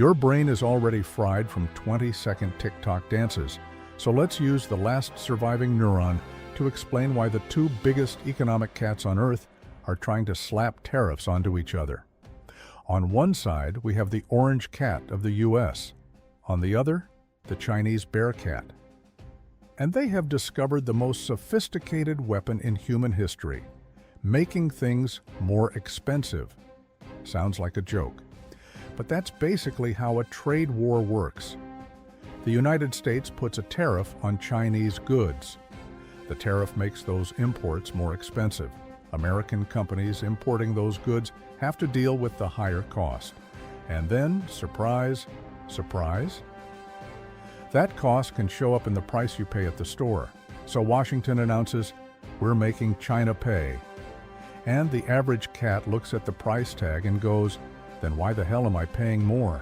Your brain is already fried from 20-second TikTok dances, so let's use the last surviving neuron to explain why the two biggest economic cats on Earth are trying to slap tariffs onto each other. On one side, we have the orange cat of the U.S. On the other, the Chinese bear cat. And they have discovered the most sophisticated weapon in human history, making things more expensive. Sounds like a joke. But that's basically how a trade war works. The United States puts a tariff on Chinese goods. The tariff makes those imports more expensive. American companies importing those goods have to deal with the higher cost. And then, surprise, surprise, that cost can show up in the price you pay at the store. So Washington announces, "We're making China pay." And the average cat looks at the price tag and goes, "Then why the hell am I paying more?"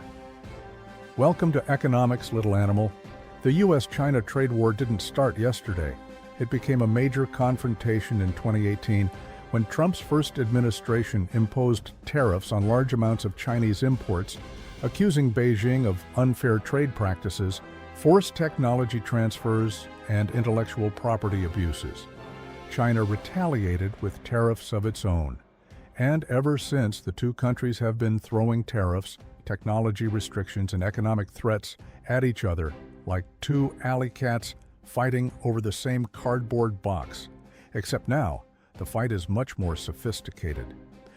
Welcome to economics, little animal. The U.S. China Trade War didn't start yesterday. It became a major confrontation in 2018 when Trump's first administration imposed tariffs on large amounts of Chinese imports, accusing Beijing of unfair trade practices, forced technology transfers, and intellectual property abuses. China retaliated with tariffs of its own. And ever since, the two countries have been throwing tariffs, technology restrictions, and economic threats at each other like two alley cats fighting over the same cardboard box. Except now, the fight is much more sophisticated.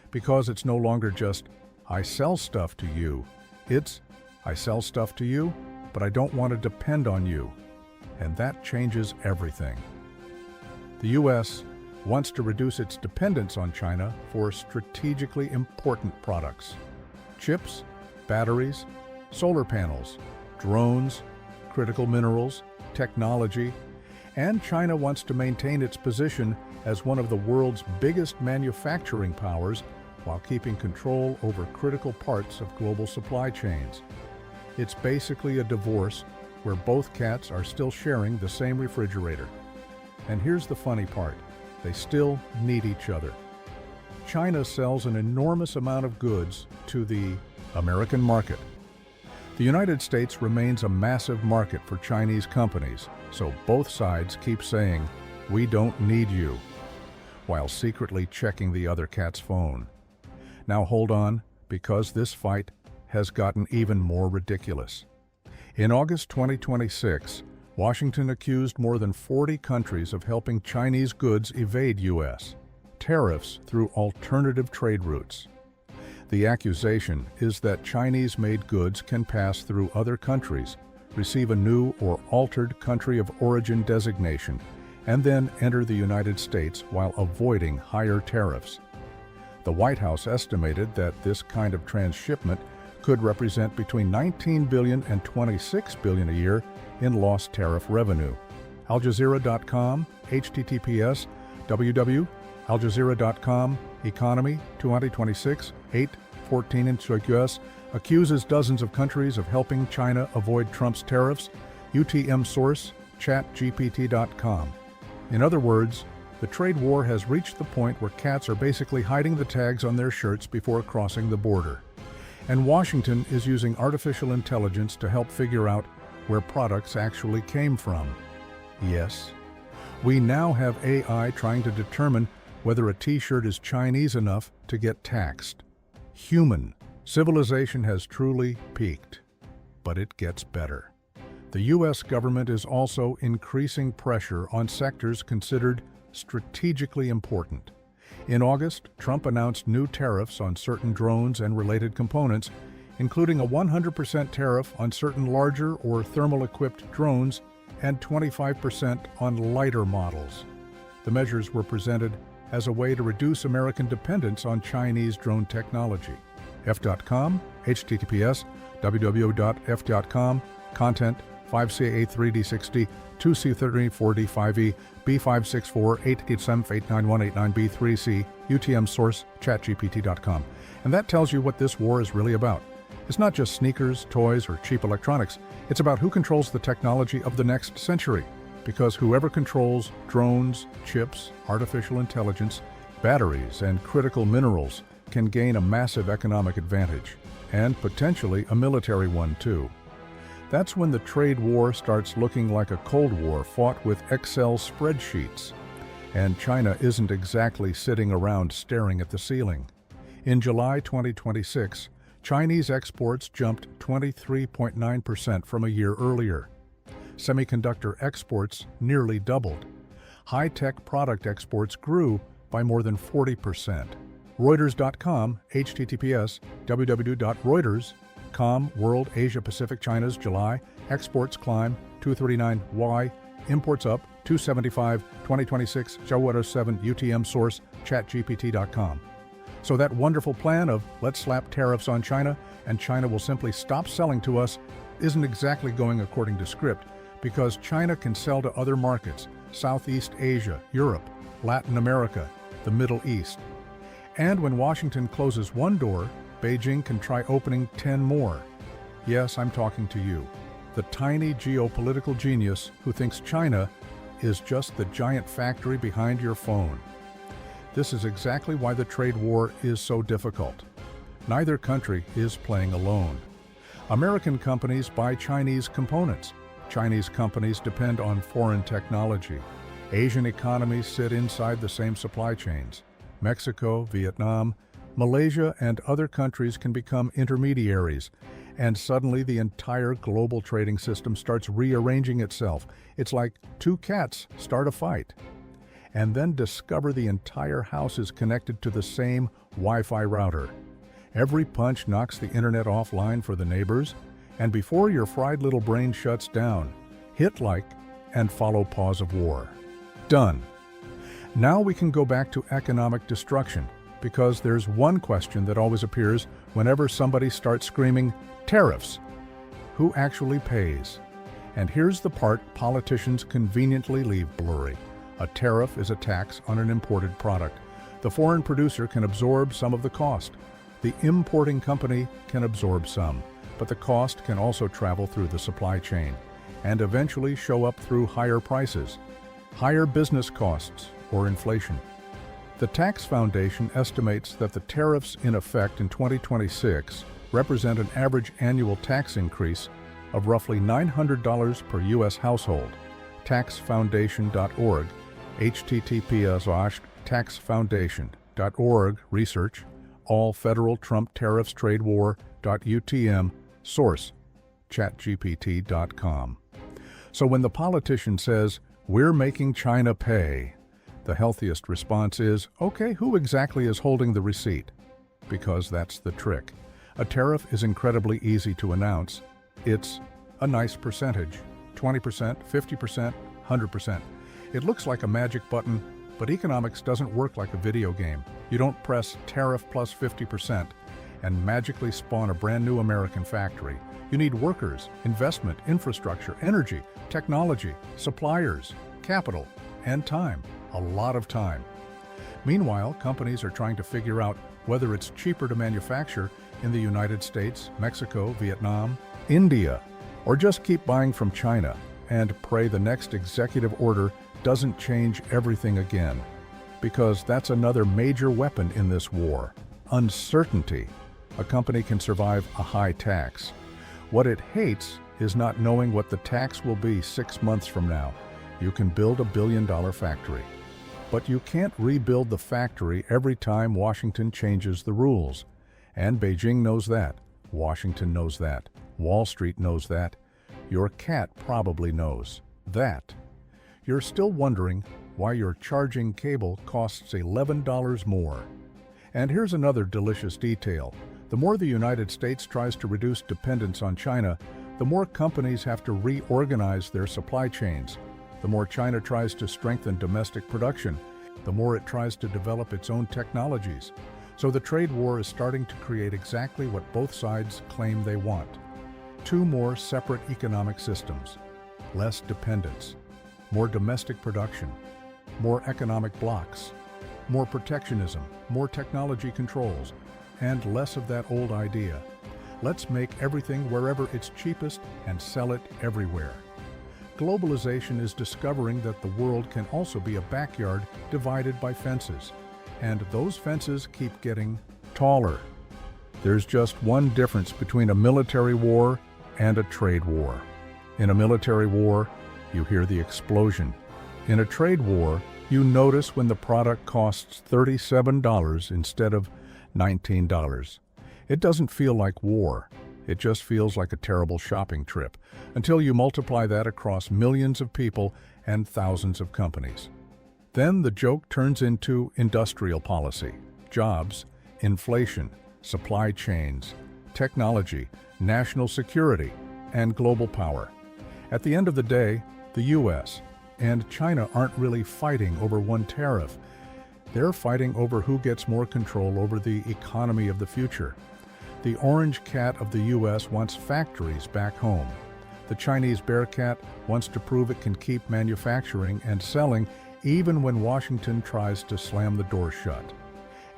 Because it's no longer just, "I sell stuff to you." It's, "I sell stuff to you, but I don't want to depend on you." And that changes everything. The U.S. wants to reduce its dependence on China for strategically important products. Chips, batteries, solar panels, drones, critical minerals, technology, and China wants to maintain its position as one of the world's biggest manufacturing powers while keeping control over critical parts of global supply chains. It's basically a divorce where both cats are still sharing the same refrigerator. And here's the funny part. They still need each other. China sells an enormous amount of goods to the American market. The United States remains a massive market for Chinese companies, so both sides keep saying, "We don't need you," while secretly checking the other cat's phone. Now hold on, because this fight has gotten even more ridiculous. In August 2026, Washington accused more than 40 countries of helping Chinese goods evade U.S. tariffs through alternative trade routes. The accusation is that Chinese-made goods can pass through other countries, receive a new or altered country of origin designation, and then enter the United States while avoiding higher tariffs. The White House estimated that this kind of transshipment could represent between $19 billion and $26 billion a year in lost tariff revenue. AlJazeera.com, https www.aljazeera.com, Economy 2026, 8/14 inch accuses dozens of countries of helping China avoid Trump's tariffs. UTM source, chatgpt.com. In other words, the trade war has reached the point where cats are basically hiding the tags on their shirts before crossing the border. And Washington is using artificial intelligence to help figure out where products actually came from. Yes, we now have AI trying to determine whether a t-shirt is Chinese enough to get taxed. Human civilization has truly peaked, but it gets better. The U.S. government is also increasing pressure on sectors considered strategically important. In August, Trump announced new tariffs on certain drones and related components, including a 100% tariff on certain larger or thermal-equipped drones and 25% on lighter models. The measures were presented as a way to reduce American dependence on Chinese drone technology. F.com, https www.f.com, content 5CA3D60, 2C34D5E, B564-887-89189B3C, UTM source, chatgpt.com. And that tells you what this war is really about. It's not just sneakers, toys, or cheap electronics. It's about who controls the technology of the next century. Because whoever controls drones, chips, artificial intelligence, batteries, and critical minerals can gain a massive economic advantage. and potentially a military one too. That's when the trade war starts looking like a Cold War fought with Excel spreadsheets. And China isn't exactly sitting around staring at the ceiling. In July 2026, Chinese exports jumped 23.9% from a year earlier. Semiconductor exports nearly doubled. High-tech product exports grew by more than 40%. Reuters.com, https://www.reuters.com, World Asia Pacific China's July exports climb 239Y, imports up 275, 2026, Xiaowater 7 UTM source, chatgpt.com. So that wonderful plan of let's slap tariffs on China and China will simply stop selling to us isn't exactly going according to script, because China can sell to other markets, Southeast Asia, Europe, Latin America, the Middle East. And when Washington closes one door, Beijing can try opening 10 more. Yes, I'm talking to you, the tiny geopolitical genius who thinks China is just the giant factory behind your phone. This is exactly why the trade war is so difficult. Neither country is playing alone. American companies buy Chinese components. Chinese companies depend on foreign technology. Asian economies sit inside the same supply chains. Mexico, Vietnam, Malaysia, and other countries can become intermediaries, and suddenly the entire global trading system starts rearranging itself. It's like two cats start a fight, and then discover the entire house is connected to the same Wi-Fi router. Every punch knocks the internet offline for the neighbors, and before your fried little brain shuts down, hit like and follow Paws of War. Done. Now we can go back to economic destruction, because there's one question that always appears whenever somebody starts screaming, tariffs. Who actually pays? And here's the part politicians conveniently leave blurry. A tariff is a tax on an imported product. The foreign producer can absorb some of the cost. The importing company can absorb some, but the cost can also travel through the supply chain and eventually show up through higher prices, higher business costs, or inflation. The Tax Foundation estimates that the tariffs in effect in 2026 represent an average annual tax increase of roughly $900 per U.S. household. Taxfoundation.org, https://taxfoundation.org, research, all federal Trump tariffs trade war.utm, source, chatgpt.com. So when the politician says, we're making China pay, the healthiest response is, okay, who exactly is holding the receipt? Because that's the trick. A tariff is incredibly easy to announce. It's a nice percentage, 20%, 50%, 100%. It looks like a magic button, but economics doesn't work like a video game. You don't press tariff plus 50% and magically spawn a brand new American factory. You need workers, investment, infrastructure, energy, technology, suppliers, capital, and time. A lot of time. Meanwhile, companies are trying to figure out whether it's cheaper to manufacture in the United States, Mexico, Vietnam, India, or just keep buying from China and pray the next executive order doesn't change everything again. Because that's another major weapon in this war. Uncertainty. A company can survive a high tax. What it hates is not knowing what the tax will be 6 months from now. You can build a billion-dollar factory. But you can't rebuild the factory every time Washington changes the rules. And Beijing knows that. Washington knows that. Wall Street knows that. Your cat probably knows that. You're still wondering why your charging cable costs $11 more. And here's another delicious detail. The more the United States tries to reduce dependence on China, the more companies have to reorganize their supply chains. The more China tries to strengthen domestic production, the more it tries to develop its own technologies. So the trade war is starting to create exactly what both sides claim they want. 2 more separate economic systems, less dependence, more domestic production, more economic blocks, more protectionism, more technology controls, and less of that old idea. Let's make everything wherever it's cheapest and sell it everywhere. Globalization is discovering that the world can also be a backyard divided by fences, and those fences keep getting taller. There's just one difference between a military war and a trade war. In a military war, you hear the explosion. In a trade war, you notice when the product costs $37 instead of $19. It doesn't feel like war. It just feels like a terrible shopping trip, until you multiply that across millions of people and thousands of companies. Then the joke turns into industrial policy, jobs, inflation, supply chains, technology, national security, and global power. At the end of the day, the U.S. and China aren't really fighting over one tariff. They're fighting over who gets more control over the economy of the future. The orange cat of the U.S. wants factories back home. The Chinese bear cat wants to prove it can keep manufacturing and selling even when Washington tries to slam the door shut.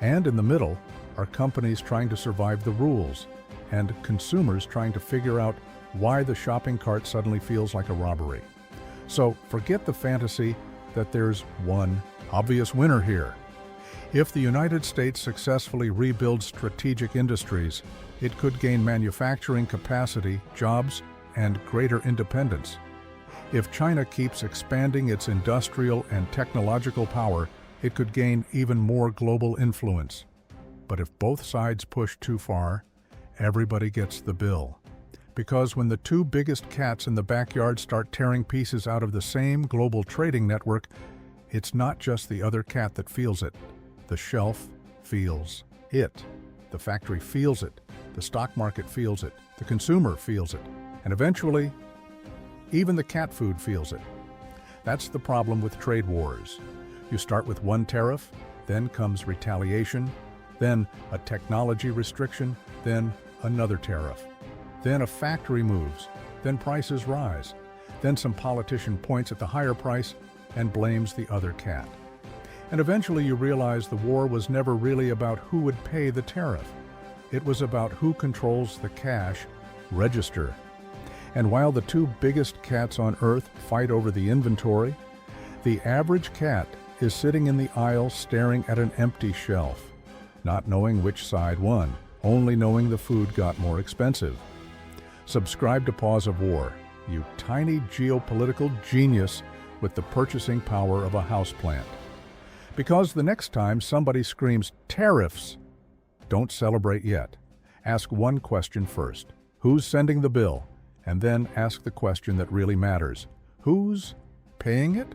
And in the middle are companies trying to survive the rules and consumers trying to figure out why the shopping cart suddenly feels like a robbery. So forget the fantasy that there's one obvious winner here. If the United States successfully rebuilds strategic industries, it could gain manufacturing capacity, jobs, and greater independence. If China keeps expanding its industrial and technological power, it could gain even more global influence. But if both sides push too far, everybody gets the bill. Because when the two biggest cats in the backyard start tearing pieces out of the same global trading network, it's not just the other cat that feels it. The shelf feels it. The factory feels it. The stock market feels it. The consumer feels it. And eventually, even the cat food feels it. That's the problem with trade wars. You start with one tariff, then comes retaliation, then a technology restriction, then another tariff. Then a factory moves, then prices rise. Then some politician points at the higher price and blames the other cat. And eventually you realize the war was never really about who would pay the tariff. It was about who controls the cash register. And while the two biggest cats on Earth fight over the inventory, the average cat is sitting in the aisle staring at an empty shelf, not knowing which side won, only knowing the food got more expensive. Subscribe to Paws of War, you tiny geopolitical genius with the purchasing power of a houseplant. Because the next time somebody screams tariffs, don't celebrate yet. Ask one question first. Who's sending the bill? And then ask the question that really matters. Who's paying it?